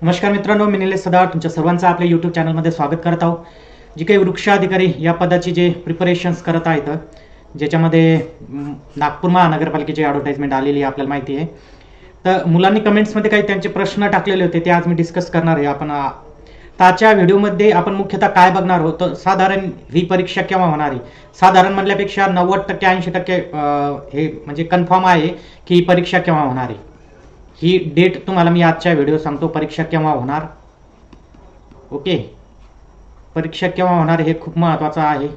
नमस्कार मित्रांनो, मी निलेश सदार तुमच्या सर्वांचं आपल्या यूट्यूब चॅनलमध्ये स्वागत करत आहोत. जी काही वृक्षाधिकारी या पदाची जे प्रिपरेशन्स करत आहेत, ज्याच्यामध्ये नागपूर महानगरपालिकेची ॲडव्हर्टाइजमेंट आलेली आहे आपल्याला माहिती आहे. तर मुलांनी कमेंट्समध्ये काही त्यांचे प्रश्न टाकलेले होते, ते आज मी डिस्कस करणार आहे. आपण त्याच्या व्हिडिओमध्ये आपण मुख्यतः काय बघणार आहोत, तर साधारण ही परीक्षा केव्हा होणार आहे. साधारण म्हणल्यापेक्षा 90% 80% हे म्हणजे कन्फर्म आहे की ही परीक्षा केव्हा होणार आहे. ही डेट तुम्हाला मी आजच्या व्हिडिओ सांगतो, परीक्षा केव्हा होणार. ओके, परीक्षा केव्हा होणार हे खूप महत्त्वाचं आहे.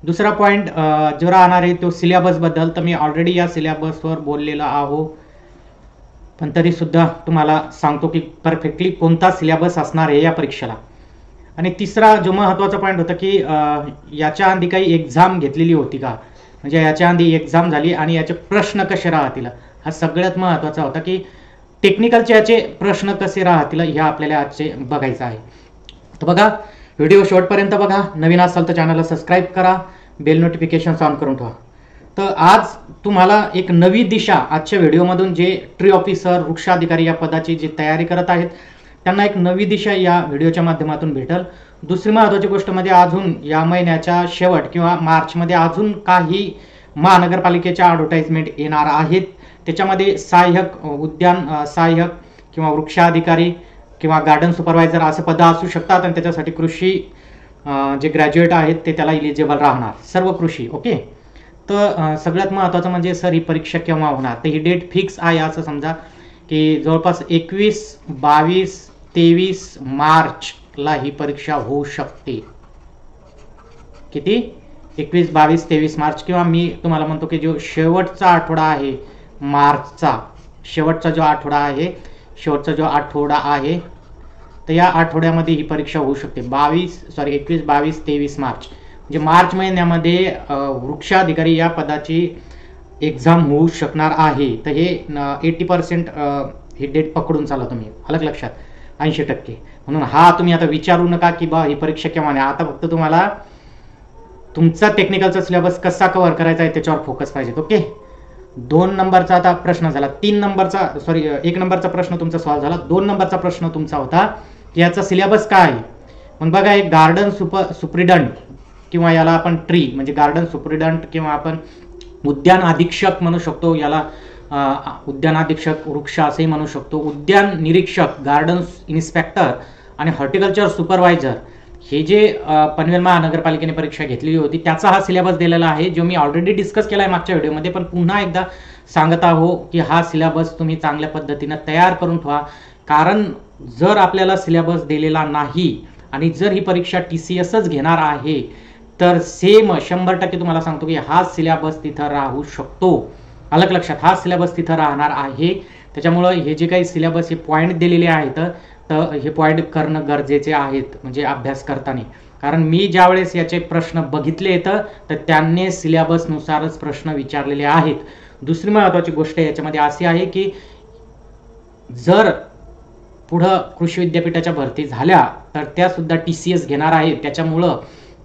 दुसरा पॉईंट जो राहणार आहे तो सिलेबसबद्दल. तर मी ऑलरेडी या सिलेबसवर बोललेलो आहो, पण तरीसुद्धा तुम्हाला सांगतो की परफेक्टली कोणता सिलेबस असणार आहे या परीक्षेला. आणि तिसरा जो महत्त्वाचा पॉईंट होता की याच्या आधी काही एक्झाम घेतलेली होती का, म्हणजे याच्या आधी एक्झाम झाली आणि याचे प्रश्न कसे राहतील, हा सगळ्यात महत्त्वाचा होता की टेक्निकलचे याचे प्रश्न कसे राहतील हे आपल्याला आजचे बघायचं आहे. तर बघा, व्हिडिओ शेवटपर्यंत बघा. नवीन असाल तर चॅनलला सबस्क्राईब करा, बेल नोटिफिकेशन ऑन करून ठेवा. तर आज तुम्हाला एक नवी दिशा आजच्या व्हिडिओमधून जे ट्री ऑफिसर वृक्षाधिकारी या पदाची जी तयारी करत आहेत त्यांना एक नवी दिशा या व्हिडिओच्या माध्यमातून भेटेल. दुसरी महत्त्वाची गोष्ट म्हणजे अजून या महिन्याच्या शेवट किंवा मार्चमध्ये अजून काही महानगरपालिकेच्या ॲडव्हर्टाइजमेंट येणार आहेत. त्याच्यामध्ये सहाय्यक उद्यान सहाय्यक किंवा वृक्षाधिकारी किंवा गार्डन सुपरवायझर असं पदं असू शकतात. आणि त्याच्यासाठी कृषी जे ग्रॅज्युएट आहेत ते त्याला इलिजिबल राहणार, सर्व कृषी. ओके, तर सगळ्यात महत्त्वाचं म्हणजे सर ही परीक्षा केव्हा होणार. तर ही डेट फिक्स आहे असं समजा की जवळपास 21, 22, 23 मार्चला ही परीक्षा होऊ शकते. किती? 21, 22, 23 मार्च, किंवा मी तुम्हाला म्हणतो की जो शेवटचा आठवडा आहे मार्चचा, शेवटचा जो आठवडा आहे तर या आठवड्यामध्ये ही परीक्षा होऊ शकते. 21, 22, 23 मार्च, म्हणजे मार्च महिन्यामध्ये वृक्षाधिकारी या पदाची एक्झाम होऊ शकणार आहे. तर हे 80% ही डेट पकडून चाला तुम्ही, अलग लक्षात. 80%. म्हणून हा तुम्ही आता विचारू नका की बा ही परीक्षा केव्हा नाही. आता फक्त तुम्हाला तुमचा टेक्निकलचा सिलेबस कसा कव्हर करायचा आहे त्याच्यावर फोकस पाहिजे. ओके, 2 नंबरचा आता प्रश्न झाला. 1 नंबरचा प्रश्न तुमचा सॉल्व्ह झाला. 2 नंबरचा प्रश्न तुमचा होता की याचा सिलेबस काय आहे. मग बघा, एक गार्डन सुप्रिडंट किंवा याला आपण ट्री म्हणजे गार्डन सुप्रिडंट किंवा आपण उद्यान अधीक्षक म्हणू शकतो, याला उद्यान अधीक्षक वृक्ष असंही म्हणू शकतो, उद्यान निरीक्षक गार्डन इन्स्पेक्टर आणि हॉर्टिकल्चर सुपरवायझर, हे जे पनवेल महानगरपालिकेने परीक्षा घेतलेली होती त्याचा हा सिलेबस दिलेला आहे, जो मी ऑलरेडी डिस्कस केला आहे मागच्या व्हिडिओमध्ये. पण पुन्हा एकदा सांगत आहो की हा सिलेबस तुम्ही चांगल्या पद्धतीनं तयार करून ठेवा. कारण जर आपल्याला सिलेबस दिलेला नाही आणि जर ही परीक्षा TCSच घेणार आहे तर सेम 100% तुम्हाला सांगतो की हा सिलेबस तिथं राहू शकतो. अलग लक्षात, हा सिलेबस तिथं राहणार आहे. त्याच्यामुळं हे जे काही सिलेबस हे पॉईंट दिलेले आहेत तर हे पॉईंट करणं गरजेचे आहेत म्हणजे अभ्यास करताना. कारण मी ज्यावेळेस याचे प्रश्न बघितले तर त्यांनी सिलेबसनुसारच प्रश्न विचारलेले आहेत. दुसरी महत्त्वाची गोष्ट याच्यामध्ये अशी आहे की जर पुढं कृषी विद्यापीठाच्या भरती झाल्या तर त्या सुद्धा TCS घेणार आहे. त्याच्यामुळं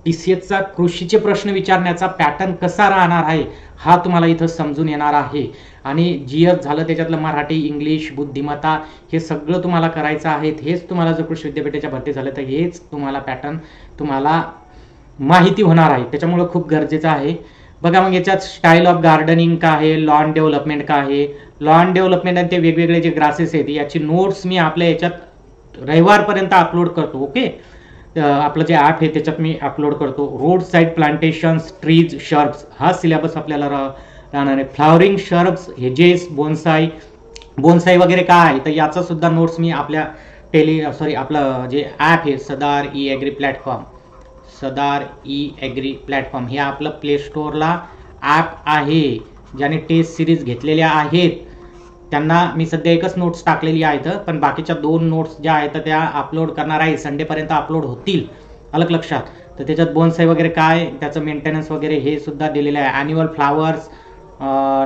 TCSचा कृषीचे प्रश्न विचारण्याचा पॅटर्न कसा राहणार आहे हा तुम्हाला इथं समजून येणार आहे. आणि GS झालं त्याच्यातलं मराठी, इंग्लिश, बुद्धिमत्ता हे सगळं तुम्हाला करायचं आहे. हेच तुम्हाला जर कृषी विद्यापीठाच्या भरती झालं तर हेच तुम्हाला पॅटर्न तुम्हाला माहिती होणार आहे. त्याच्यामुळं खूप गरजेचं आहे. बघा, मग याच्यात स्टाईल ऑफ गार्डनिंग का आहे, लॉन डेव्हलपमेंट का आहे. लॉन डेव्हलपमेंट आणि ते वेगवेगळे जे ग्रासेस आहेत याची नोट्स मी आपल्या याच्यात रविवारपर्यंत अपलोड करतो. ओके, आपलं जे ॲप आहे त्याच्यात मी अपलोड करतो. Road side plantations, trees, shrubs हा सिलेबस आपल्याला राहणार आहे. फ्लॉवरिंग शर्ब्स, हेजेस, बोन्साई वगैरे काय आहे तर याचा सुद्धा नोट्स मी आपल्या आपलं जे ॲप आहे सदार ई ॲग्री प्लॅटफॉर्म हे आपलं प्ले स्टोअरला ॲप आहे. ज्याने टेस्ट सिरीज घेतलेल्या आहेत त्यांना मी सध्या एकच नोट्स टाकलेली आहेत, पण बाकीच्या 2 नोट्स ज्या आहेत त्या अपलोड करणार आहे. संडेपर्यंत अपलोड होतील, अलग लक्षात. तर त्याच्यात बोन्साई वगैरे काय, त्याचं मेंटेनन्स वगैरे हे सुद्धा दिलेलं आहे. ॲन्युअल फ्लावर्स,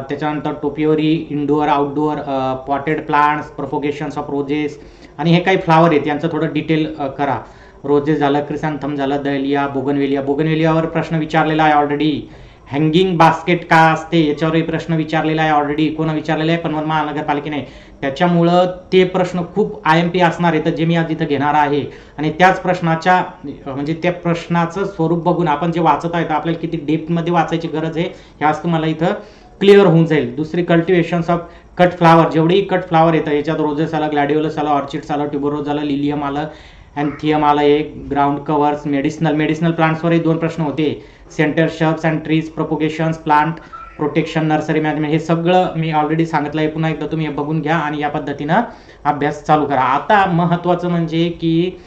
त्याच्यानंतर topiary, indoor outdoor potted plants, propagations of roses, आणि हे काही फ्लावर आहेत यांचं थोडं डिटेल करा. रोजेस झालं, क्रिसॅन्थम झालं, दहलिया, बोगनवेलियावर प्रश्न विचारलेला आहे ऑलरेडी. हँगिंग बास्केट का असते याच्यावरही प्रश्न विचारलेला आहे ऑलरेडी. कोण विचारलेला आहे? पनवेल महानगरपालिकेने. त्याच्यामुळं ते प्रश्न खूप IMP असणार आहे, तर जे मी आज इथं घेणार आहे. आणि त्याच प्रश्नाच्या म्हणजे त्या प्रश्नाचं स्वरूप बघून आपण जे वाचत आहे तर आपल्याला किती डेप्थमध्ये वाचायची गरज आहे हे आज तुम्हाला इथं क्लिअर होऊन जाईल. दुसरी कल्टिवेशन्स ऑफ कट फ्लावर, जेवढेही कट फ्लावर येतं याच्यात रोजेस आलं, ग्लॅडिओलस आलं, ऑर्चिड्स आलं, ट्युबरोज आलं, लिलियम आलं, अँथियम आलं, एक ग्राउंड कव्हर्स, मेडिसिनल प्लांट्सवरही 2 प्रश्न होते. Centre shrubs and trees propagations, plant protection, nursery management, हे सगळं मी ऑलरेडी सांगितलं आहे. पुन्हा एकदा तुम्ही हे बघून घ्या आणि या पद्धतीनं अभ्यास चालू करा. आता महत्त्वाचं म्हणजे की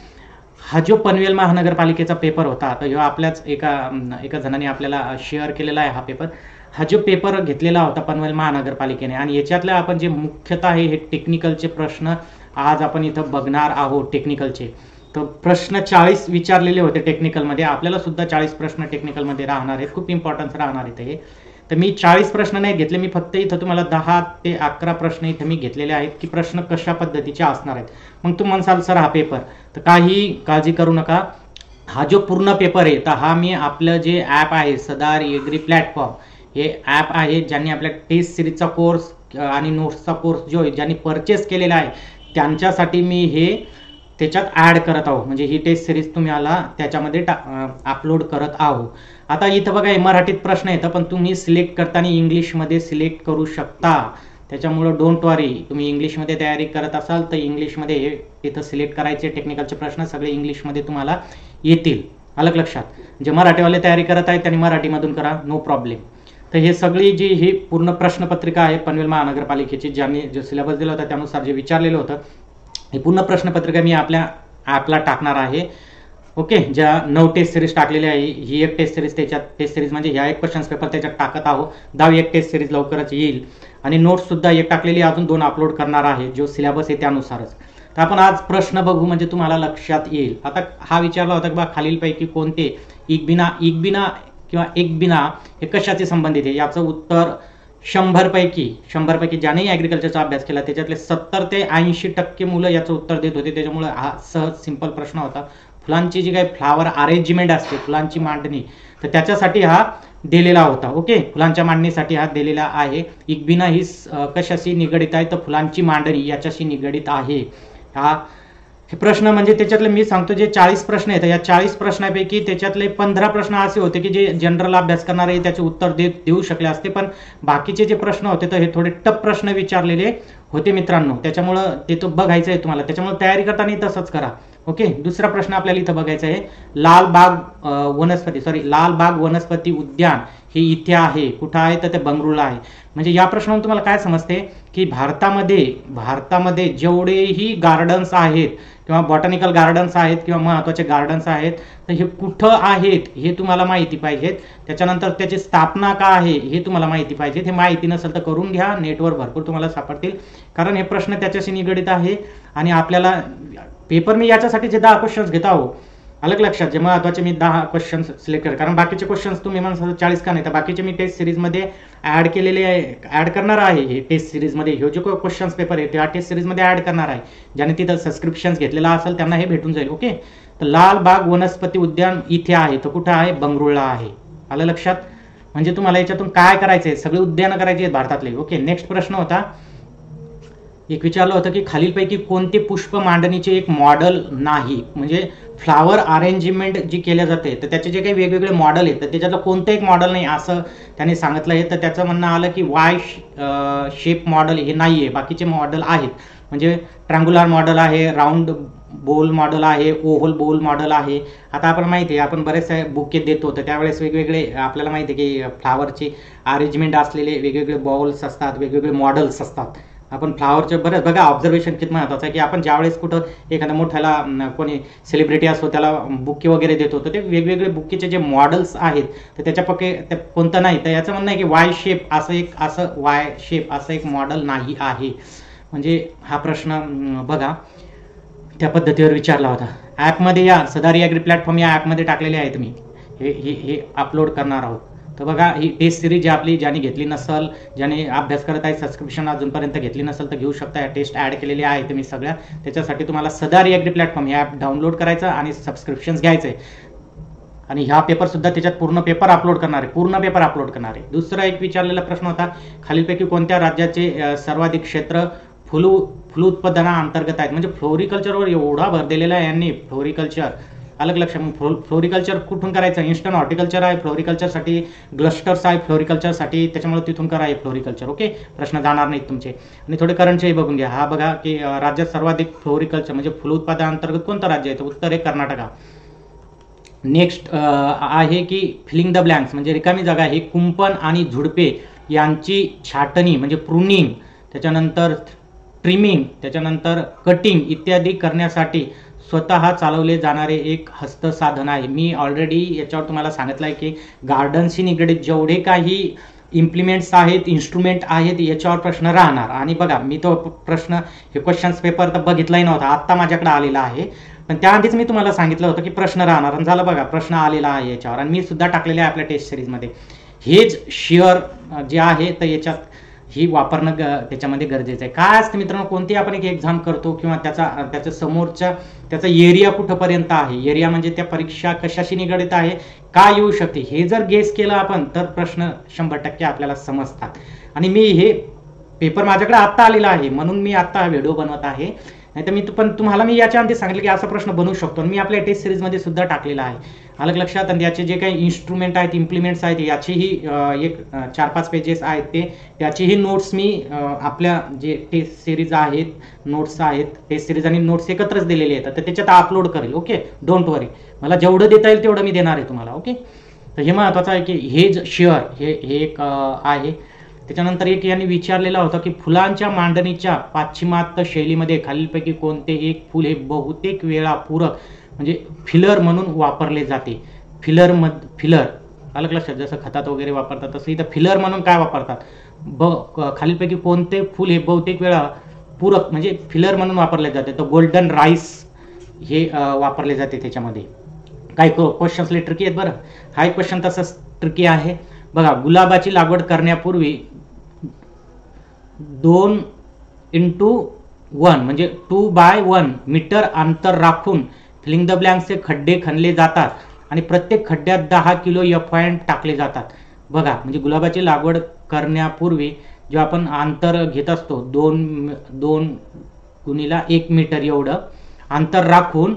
हा जो पनवेल महानगरपालिकेचा पेपर होता, तर ह्यो आपल्याच एका जणांनी आपल्याला शेअर केलेला आहे हा पेपर. हा जो पेपर घेतलेला होता पनवेल महानगरपालिकेने आणि याच्यातले आपण जे मुख्यतः आहे हे टेक्निकलचे प्रश्न आज आपण इथं बघणार आहोत. टेक्निकलचे तर प्रश्न 40 विचारलेले होते टेक्निकलमध्ये. आपल्याला सुद्धा 40 प्रश्न टेक्निकलमध्ये राहणार आहेत, खूप इम्पॉर्टन्स राहणार आहेत हे. तर मी 40 प्रश्न नाही घेतले, मी फक्त इथं तुम्हाला 10 ते 11 प्रश्न इथं मी घेतलेले आहेत की प्रश्न कशा पद्धतीचे असणार आहेत. मग तुम्ही म्हणसाल सर हा पेपर, तर काही काळजी करू नका. हा जो पूर्ण पेपर आहे तर हा मी आपलं जे ॲप आहे सदार एग्री प्लॅटफॉर्म, हे ॲप आहे ज्यांनी आपल्या टेस्ट सिरीजचा कोर्स आणि नोट्सचा कोर्स जो आहे ज्यांनी परचेस केलेला आहे त्यांच्यासाठी मी हे त्याच्यात ॲड करत आहो. म्हणजे ही टेस्ट सिरीज तुम्हाला त्याच्यामध्ये अपलोड करत आहो. आता इथं बघा हे मराठीत प्रश्न येतं, पण तुम्ही सिलेक्ट करताना इंग्लिशमध्ये सिलेक्ट करू शकता. त्याच्यामुळं डोंट वरी, तुम्ही इंग्लिशमध्ये तयारी करत असाल तर इंग्लिशमध्ये हे इथं सिलेक्ट करायचे. टेक्निकलचे प्रश्न सगळे इंग्लिशमध्ये तुम्हाला येतील. अलग लक्षात, जे मराठीवाले तयारी करत आहेत त्यांनी मराठीमधून करा, नो प्रॉब्लेम. तर हे सगळी जी ही पूर्ण प्रश्नपत्रिका आहे पनवेल महानगरपालिकेची, ज्यांनी जो सिलेबस दिला होता त्यानुसार जे विचारलेलं होतं, ही पूर्ण प्रश्नपत्रिका मी आपल्या ॲपला टाकणार आहे. ओके, ज्या 9 टेस्ट सिरीज टाकलेली आहे, ही एक टेस्ट सिरीज, त्याच्यात टेस्ट सिरीज म्हणजे ह्या एक क्वेश्चन्स पेपर त्याच्यात टाकत आहोत. 10 एक टेस्ट सिरीज लवकरच येईल आणि नोट्स सुद्धा एक टाकलेली, अजून 2 अपलोड करणार आहे. जो सिलेबस आहे त्यानुसारच. तर आपण आज प्रश्न बघू म्हणजे तुम्हाला लक्षात येईल. आता हा विचारला होता की बा खालीलपैकी कोणते इकबिना किंवा एकबिना हे कशाचे संबंधित आहे. याचं उत्तर 100 पैकी ज्यानेही ॲग्रिकल्चरचा अभ्यास केला त्याच्यातले 70 ते 80% मुलं याचं उत्तर देत होते. त्याच्यामुळे हा सहज सिंपल प्रश्न होता. फुलांची जी काही फ्लावर अरेंजमेंट असते, फुलांची मांडणी, तर त्याच्यासाठी हा दिलेला होता. ओके, फुलांच्या मांडणीसाठी हा दिलेला आहे. इकबिना ही कशाशी निगडित आहे, तर फुलांची मांडणी याच्याशी निगडित आहे. हे प्रश्न म्हणजे त्याच्यातले मी सांगतो जे 40 प्रश्न आहेत, या 40 प्रश्नापैकी त्याच्यातले 15 प्रश्न असे होते की जे जनरल अभ्यास करणारे त्याचे उत्तर देऊ शकले असते, पण बाकीचे जे प्रश्न होते तर हे थोडे टफ प्रश्न विचारलेले होते मित्रांनो. त्याच्यामुळं ते तो बघायचं आहे तुम्हाला, त्याच्यामुळे तयारी करताना तसंच करा. ओके, दुसरा प्रश्न आपल्याला इथं बघायचा आहे. लालबाग वनस्पती उद्यान हे इथे आहे. कुठं आहे तर ते बंगळुरूला आहे. म्हणजे या प्रश्नावरून तुम्हाला काय समजते की भारतामध्ये जेवढेही गार्डन्स आहेत किंवा बॉटॅनिकल गार्डन्स आहेत किंवा महत्त्वाचे गार्डन्स आहेत तर हे कुठं आहेत हे तुम्हाला माहिती पाहिजेत. त्याच्यानंतर त्याची स्थापना का आहे हे तुम्हाला माहिती पाहिजेत. हे माहिती नसेल तर करून घ्या, नेटवर भरपूर तुम्हाला सापडतील, कारण हे प्रश्न त्याच्याशी निगडित आहे. आणि आपल्याला पेपर मी याच्यासाठी जे 10 क्वेश्चन्स घेत आहो, अलग लक्षात, जे महत्त्वाचे मी 10 क्वेश्चन्स सिलेक्ट कर, कारण बाकीचे क्वेश्चन्स तुम्ही म्हणा 40 का नाही, तर बाकीचे मी टेस्ट सिरीजमध्ये ॲड केलेले आहे, ॲड करणार आहे. हे टेस्ट सिरीजमध्ये हे जो क्वेश्चन्स पेपर आहे त्या टेस्ट सिरीजमध्ये ॲड करणार आहे. ज्याने तिथं सबस्क्रिप्शन्स घेतलेला असेल त्यांना हे भेटून जाईल. ओके, तर लालबाग वनस्पती उद्यान इथे आहे, तर कुठं आहे, बंगळुरूला आहे. आलं लक्षात. म्हणजे तुम्हाला याच्यातून काय करायचं आहे, सगळे उद्यानं करायचे आहेत भारतातले. ओके, नेक्स्ट प्रश्न होता, एक विचारलं होतं की खालीलपैकी कोणते पुष्प मांडणीचे एक मॉडेल नाही. म्हणजे फ्लावर अरेंजमेंट जी केल्या जाते तर त्याचे जे काही वेगवेगळे मॉडेल आहेत तर त्याच्यातलं कोणतं एक मॉडेल नाही असं त्यांनी सांगितलं आहे. तर त्याचं म्हणणं आलं की वाय शेप मॉडेल हे नाही आहे, बाकीचे मॉडेल आहेत. म्हणजे ट्रँग्युलर मॉडेल आहे, राऊंड बोल मॉडेल आहे, ओव्हल बोल मॉडेल आहे. आता आपल्याला माहिती आहे आपण बरेचसे बुके देतो तर त्यावेळेस वेगवेगळे आपल्याला माहिती आहे की फ्लावरची अरेंजमेंट असलेले वेगवेगळे बॉल्स असतात, वेगवेगळे मॉडेल्स असतात. आपण फ्लावरचे बरेच बघा, ऑब्झर्वेशन किती महत्त्वाचं आहे की आपण ज्यावेळेस कुठं एखाद्या मोठ्याला कोणी सेलिब्रिटी असतो त्याला बुके वगैरे देतो तर ते वेगवेगळे बुकेचे जे मॉडेल्स आहेत तर त्याच्यापैकी ते कोणतं नाही. तर याचं म्हणणं आहे की वाय शेप असं एक मॉडेल नाही आहे. म्हणजे हा प्रश्न बघा त्या पद्धतीवर विचारला होता. ॲपमध्ये या सदारी ॲग्री प्लॅटफॉर्म या ॲपमध्ये टाकलेले आहेत, मी हे अपलोड करणार आहोत. तर बघा ही टेस्ट सिरीज जी आपली ज्याने घेतली नसेल, ज्याने अभ्यास करत आहे, सबस्क्रिप्शन अजूनपर्यंत घेतली नसेल तर घेऊ शकता. या टेस्ट ॲड केलेली आहे तुम्ही सगळ्या. त्याच्यासाठी तुम्हाला सदारी ॲग्री प्लॅटफॉर्म हे ॲप डाउनलोड करायचं आणि सबस्क्रिप्शन्स घ्यायचं आहे. आणि ह्या पेपर सुद्धा त्याच्यात पूर्ण पेपर अपलोड करणार आहे. दुसरा एक विचारलेला प्रश्न होता, खालीलपैकी कोणत्या राज्याचे सर्वाधिक क्षेत्र फुल उत्पादनाअंतर्गत आहेत. म्हणजे फ्लोरिकल्चरवर एवढा भर दिलेला आहे यांनी. फ्लोरिकल्चर अलग लक्ष. मग फ्लोरिकल्चर कुठून करायचं? इन्स्टंट हॉर्टिकल्चर आहे फ्लोरिकल्चरसाठी, क्लस्टर्स आहे फ्लोरिकल्चरसाठी, त्याच्यामुळे तिथून करा आहे फ्लोरिकल्चर. ओके, प्रश्न जाणार नाहीत तुमचे. आणि थोडे करंटचे बघून घ्या. हा बघा की राज्यात सर्वाधिक फ्लोरिकल्चर म्हणजे फुल उत्पादनाअंतर्गत कोणतं राज्य आहे? तर उत्तर आहे कर्नाटका. नेक्स्ट आहे की फिलिंग द ब्लँक्स म्हणजे रिकामी जागा. हे कुंपण आणि झुडपे यांची छाटणी म्हणजे प्रूनिंग, त्याच्यानंतर ट्रिमिंग, त्याच्यानंतर कटिंग इत्यादी करण्यासाठी स्वतः चालवले जाणारे एक हस्तसाधन आहे. मी ऑलरेडी याच्यावर तुम्हाला सांगितलं आहे की गार्डनशी निगडीत जेवढे काही इम्प्लिमेंट्स आहेत, इन्स्ट्रुमेंट आहेत, याच्यावर प्रश्न राहणार. आणि बघा मी तो प्रश्न हे क्वेश्चन्स पेपर तर बघितलाही नव्हता, आत्ता माझ्याकडे आलेला आहे. पण त्याआधीच मी तुम्हाला सांगितलं होतं की प्रश्न राहणार, आणि झालं बघा प्रश्न आलेला आहे याच्यावर. आणि मी सुद्धा टाकलेले आहे आपल्या टेस्ट सिरीजमध्ये. हेच शेअर जे आहे तर याच्यात ही वापरणं त्याच्यामध्ये गरजेचं आहे. काय असतं मित्रांनो, कोणती आपण एक एक्झाम करतो किंवा त्याच्या समोरच्या त्याचा एरिया कुठंपर्यंत आहे, एरिया म्हणजे त्या परीक्षा कशाशी निगडीत आहे, काय येऊ शकते, हे जर गेस केलं आपण तर प्रश्न 100% आपल्याला समजतात. आणि मी हे पेपर माझ्याकडे आत्ता आलेला आहे म्हणून मी आत्ता हा व्हिडिओ बनवत आहे. नाही तर मी तुम्हाला मी याच्या आधी सांगितलं की असा प्रश्न बनवू शकतो. आणि मी आपल्या टेस्ट सिरीजमध्ये सुद्धा टाकलेला आहे, अलग लक्षात. आणि याचे जे काही इन्स्ट्रुमेंट आहेत, इम्प्लिमेंट्स आहेत, याचीही एक 4-5 पेजेस आहेत त्याचीही नोट्स मी आपल्या जे टेस्ट सिरीज आहेत, नोट्स आहेत, टेस्ट सिरीज आणि नोट्स एकत्रच दिलेले आहेत, तर त्याच्यात अपलोड करेल. ओके, डोंट वरी. मला जेवढं देता येईल तेवढं मी देणार आहे तुम्हाला. ओके, तर हे महत्त्वाचं आहे की हेज शेअर हे एक आहे. त्याच्यानंतर एक यांनी विचारलेला होता की फुलांच्या मांडणीच्या पाश्चिमात्य शैलीमध्ये खालीलपैकी कोणते एक फुल हे बहुतेक वेळा पूरक म्हणजे फिलर म्हणून वापरले जाते. फिलर अलग लक्षात, जसं खतात वगैरे वापरतात तसं इथं फिलर म्हणून काय वापरतात, खालीलपैकी कोणते फुल हे बहुतेक वेळा पूरक म्हणजे फिलर म्हणून वापरले जाते. तर गोल्डन राईस हे वापरले जाते. त्याच्यामध्ये काही क्वेश्चन्स लई ट्रिकी आहेत बरं. हा एक क्वेश्चन तसंच ट्रिकी आहे बघा. गुलाबाची लागवड करण्यापूर्वी 2x1 म्हणजे 2x1 मीटर अंतर राखून फिलिंग द ब्लँक्सचे खड्डे खणले जातात आणि प्रत्येक खड्ड्यात 10 किलो F टाकले जातात. बघा म्हणजे गुलाबाची लागवड करण्यापूर्वी जेव्हा आपण अंतर घेत असतो 2 गुणिला 1 मीटर एवढं अंतर राखून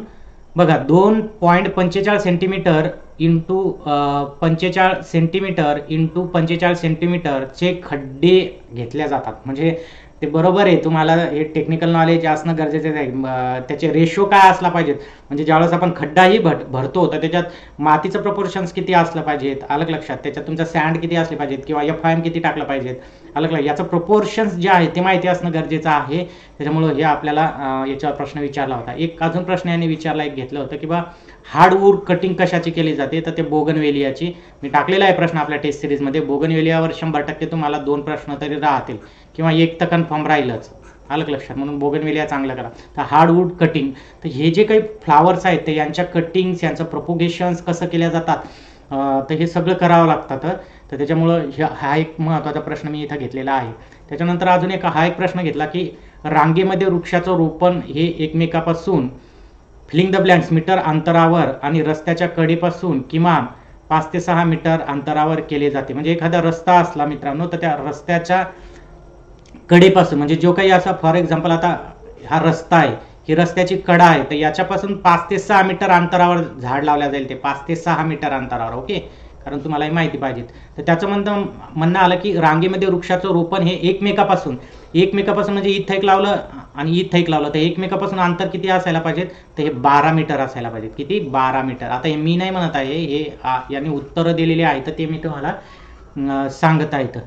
बघा 2.45 सेंटीमीटर इंटू 45 सेंटीमीटर इंटू 45 सेंटीमीटरचे खड्डे घेतल्या जातात. म्हणजे ते बरोबर आहे, तुम्हाला हे टेक्निकल नॉलेज असणं गरजेचं आहे. त्याचे रेशो काय असला पाहिजेत, म्हणजे ज्यावेळेस आपण खड्डाही भरतो तर त्याच्यात मातीचं प्रपोर्शन्स किती असलं पाहिजेत, अलग लक्षात. त्याच्यात तुमचा सँड किती असले पाहिजेत किंवा FIM किती टाकलं पाहिजेत, अलग लक्षात. याचं प्रपोर्शन्स जे आहे ते माहिती असणं गरजेचं आहे. त्याच्यामुळं हे आपल्याला याच्यावर प्रश्न विचारला होता. एक अजून प्रश्न यांनी विचारला, एक घेतलं होतं की बा हार्डवूड कटिंग कशाची केली जाते, तर ते बोगनवेलियाची. मी टाकलेला आहे प्रश्न आपल्या टेस्ट सिरीजमध्ये. बोगनवेलियावर 100% तुम्हाला 2 प्रश्न तरी राहतील किंवा एक तर कन्फर्म राहीलच, अलग लक्षात. म्हणून बोगनवेलिया चांगलं करा. तर हार्डवूड कटिंग, तर हे जे काही फ्लावर्स आहेत ते यांच्या कटिंग्स, यांचं प्रोपोगेशन्स कसं केल्या जातात, तर हे सगळं करावं लागतं. तर त्याच्यामुळं हा एक महत्त्वाचा प्रश्न मी इथं घेतलेला आहे. त्याच्यानंतर अजून हा एक प्रश्न घेतला की रांगेमध्ये वृक्षाचं रोपण हे एकमेकापासून फिलिंग द ब्लँक्स मीटर अंतरावर आणि रस्त्याच्या कडेपासून किमान 5 ते 6 मीटर अंतरावर केले जाते. म्हणजे एखादा रस्ता असला मित्रांनो तर त्या रस्त्याच्या कडेपासून म्हणजे जो काही असा फॉर एक्झाम्पल आता हा रस्ता आहे, ही रस्त्याची कडा आहे, तर याच्यापासून 5 ते 6 मीटर अंतरावर झाड लावल्या जाईल. ते 5 ते 6 मीटर अंतरावर. ओके, कारण तुम्हाला ही माहिती पाहिजे. तर त्याचं म्हणणं आलं की रांगेमध्ये वृक्षाचं रोपण हे एकमेकापासून म्हणजे इथं एक लावलं आणि इथं एक लावलं तर एकमेकापासून अंतर किती असायला पाहिजेत, तर हे 12 मीटर असायला पाहिजेत. किती? 12 मीटर. आता हे मी नाही म्हणत आहे, हे यांनी उत्तरं दिलेली आहेत तर ते मी तुम्हाला सांगत आहे. इथं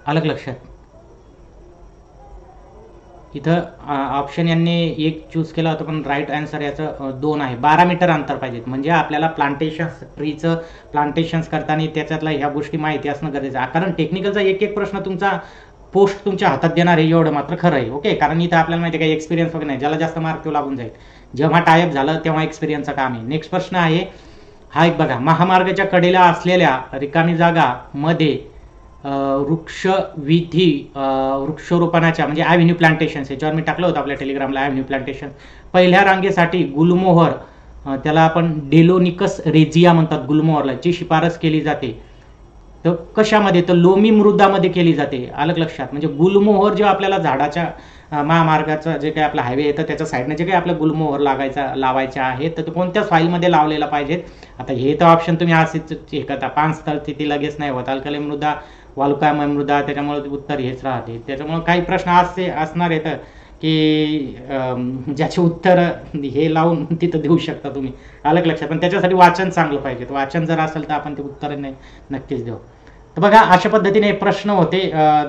अलग लक्षात. इथं ऑप्शन यांनी एक चूज केला होता पण राईट आन्सर याचं 2 आहे. 12 मीटर अंतर पाहिजेत. म्हणजे आपल्याला ट्रीचं प्लांटेशन्स करताना त्याच्यातल्या ह्या गोष्टी माहिती असणं गरजेचं आहे. कारण टेक्निकलचा एक प्रश्न तुमचा पोस्ट तुमच्या हातात देणार आहे एवढं मात्र खरं आहे. ओके, कारण इथं आपल्याला माहिती आहे काही एक्सपिरियन्स वगैरे नाही, ज्याला जास्त मार्क तो लागून जाईल. जेव्हा टायअप झालं तेव्हा एक्सपिरियन्सचं काम आहे. नेक्स्ट प्रश्न आहे हा एक बघा. महामार्गाच्या कडेला असलेल्या रिकामी जागा मध्ये वृक्षारोपणाच्या म्हणजे ॲव्हेन्यू प्लांटेशन, याच्यावर मी टाकलं होतं आपल्या टेलिग्रामला ॲव्हेन्यू प्लांटेशन. पहिल्या रांगेसाठी गुलमोहर त्याला आपण डेलोनिकस रेजिया म्हणतात गुलमोहरला, ची शिफारस केली जाते. तर कशामध्ये, तर लोमी मृदामध्ये केली जाते. आलं लक्षात. म्हणजे गुलमोहर जे आपल्याला झाडाच्या महामार्गाचा जे काही आपला हायवे येतं त्याच्या साईडने जे काही आपलं गुलमोहर लावायचे आहेत तर ते कोणत्या सॉईलमध्ये लावलेला पाहिजेत. आता हे तर ऑप्शन तुम्ही असेच हे करता, 5 स्थळ स्थिती लगेच नाही होत, अल्कली मृदा, वालुकामय मृदा, त्याच्यामुळे उत्तर हेच राहते. त्याच्यामुळे काही प्रश्न असे असणार आहेत की ज्याचे उत्तर हे लावून तिथं देऊ शकता तुम्ही. आलं लक्षात. पण त्याच्यासाठी वाचन चांगलं पाहिजे. वाचन जर असेल तर आपण ते उत्तर नक्कीच देऊ. तर बघा अशा पद्धतीने प्रश्न होते.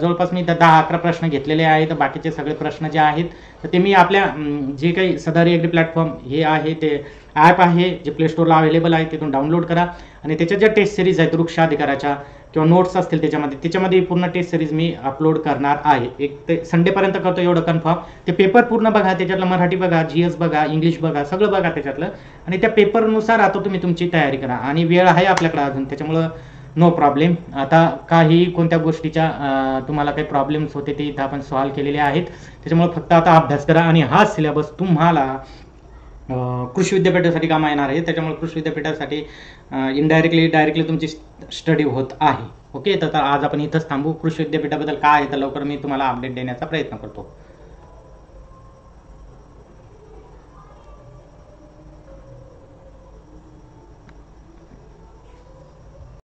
जवळपास मी 10-11 प्रश्न घेतलेले आहेत. बाकीचे सगळे प्रश्न जे आहेत तर ते मी आपल्या जे काही सदारी ॲग्री प्लॅटफॉर्म हे आहे ते ॲप आहे जे प्ले स्टोअरला अवेलेबल आहे, तिथून डाउनलोड करा आणि त्याच्या ज्या टेस्ट सिरीज आहेत वृक्ष अधिकाराच्या किंवा नोट्स असतील त्याच्यामध्ये पूर्ण टेस्ट सिरीज मी अपलोड करणार आहे. एक ते संडेपर्यंत करतो एवढं कन्फर्म. ते पेपर पूर्ण बघा, त्याच्यातलं मराठी बघा, GS बघा, इंग्लिश बघा, सगळं बघा त्याच्यातलं आणि त्या पेपरनुसार आता तुम्ही तुमची तयारी करा. आणि वेळ आहे आपल्याकडे अजून, त्याच्यामुळं नो प्रॉब्लेम. आता काही कोणत्या गोष्टीच्या तुम्हाला काही प्रॉब्लेम्स होते ते इथं आपण सॉल्व्ह केलेले आहेत. त्याच्यामुळे फक्त आता अभ्यास करा आणि हा सिलेबस तुम्हाला कृषी विद्यापीठासाठी कामा येणार आहे. त्याच्यामुळे कृषी विद्यापीठासाठी डायरेक्टली तुमची स्टडी होत आहे. ओके, तर आज आपण इथंच थांबू. कृषी विद्यापीठाबद्दल काय आहे तर लवकर मी तुम्हाला अपडेट देण्याचा प्रयत्न करतो.